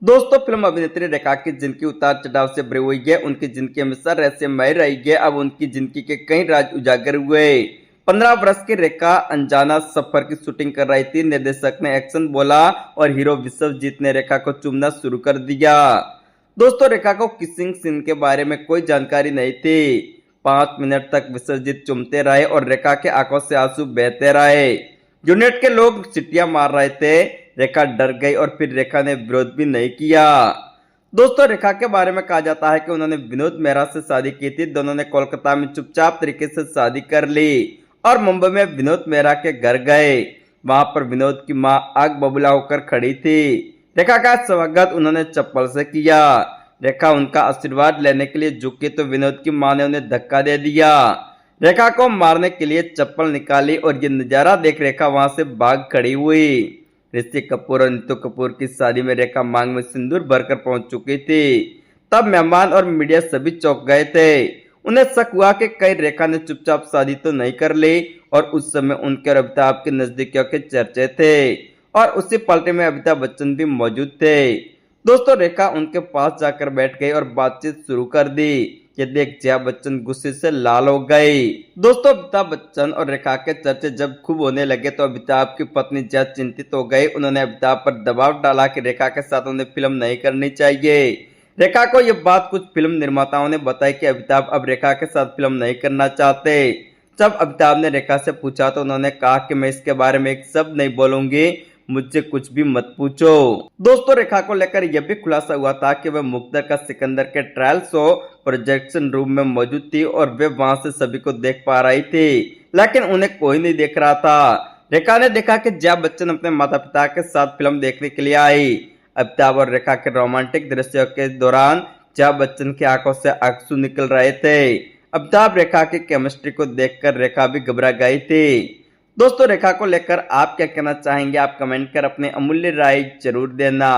दोस्तों, फिल्म अभिनेत्री रेखा की जिंदगी उतार चढ़ाव से भरी हुई है। उनकी जिंदगी हमेशा रहस्यमय रही है। अब उनकी जिंदगी के कई राज उजागर हुए। 15 वर्ष की रेखा अनजाना सफर की शूटिंग कर रही थी। निर्देशक ने एक्शन बोला और हीरो विश्वजीत ने रेखा को चूमना शुरू कर दिया। दोस्तों, रेखा को किसिंग सीन के बारे में कोई जानकारी नहीं थी। 5 मिनट तक विश्वजीत चूमते रहे और रेखा के आंखों से आंसू बहते रहे। यूनिट के लोग सीटियां मार रहे थे। रेखा डर गई और फिर रेखा ने विरोध भी नहीं किया। दोस्तों, रेखा के बारे में कहा जाता है कि उन्होंने विनोद मेहरा से शादी की थी। दोनों ने कोलकाता में चुपचाप तरीके से शादी कर ली और मुंबई में विनोद मेहरा के घर गए। वहां पर विनोद की मां आग बबूला होकर खड़ी थी। रेखा का स्वागत उन्होंने चप्पल से किया। रेखा उनका आशीर्वाद लेने के लिए झुकी तो विनोद की मां ने उन्हें धक्का दे दिया। रेखा को मारने के लिए चप्पल निकाली और ये नजारा देख रेखा वहां से भाग खड़ी हुई। ऋषि कपूर और नीतू कपूर की शादी में रेखा मांग में सिंदूर भरकर पहुंच चुकी थी। तब मेहमान और मीडिया सभी चौंक गए थे। उन्हें शक हुआ कि कहीं रेखा ने चुपचाप शादी तो नहीं कर ली और उस समय उनके और अमिताभ के नजदीकियों के चर्चे थे और उसी पार्टी में अमिताभ बच्चन भी मौजूद थे। दोस्तों, रेखा उनके पास जाकर बैठ गई और बातचीत शुरू कर दी। ये देख जया बच्चन गुस्से से लाल हो गई। दोस्तों, अमिताभ बच्चन और रेखा के चर्चे जब खूब होने लगे तो अमिताभ की पत्नी जया चिंतित हो गई। उन्होंने अमिताभ पर दबाव डाला कि रेखा के साथ उन्हें फिल्म नहीं करनी चाहिए। रेखा को यह बात कुछ फिल्म निर्माताओं ने बताई कि अमिताभ अब रेखा के साथ फिल्म नहीं करना चाहते। जब अमिताभ ने रेखा से पूछा तो उन्होंने कहा कि मैं इसके बारे में एक शब्द नहीं बोलूंगी, मुझसे कुछ भी मत पूछो। दोस्तों, रेखा को लेकर यह भी खुलासा हुआ था कि वह मुक्ता का सिकंदर के ट्रायल शो प्रोजेक्शन रूम में मौजूद थी और वे वहां से सभी को देख पा रही थी, लेकिन उन्हें कोई नहीं देख रहा था। रेखा ने देखा कि जया बच्चन अपने माता पिता के साथ फिल्म देखने के लिए आई। अमिताभ और रेखा के रोमांटिक दृश्यों के दौरान जया बच्चन की आंखों से आंसू निकल रहे थे। अमिताभ रेखा की केमिस्ट्री को देखकर रेखा भी घबरा गई थी। दोस्तों, रेखा को लेकर आप क्या कहना चाहेंगे? आप कमेंट कर अपने अमूल्य राय जरूर देना।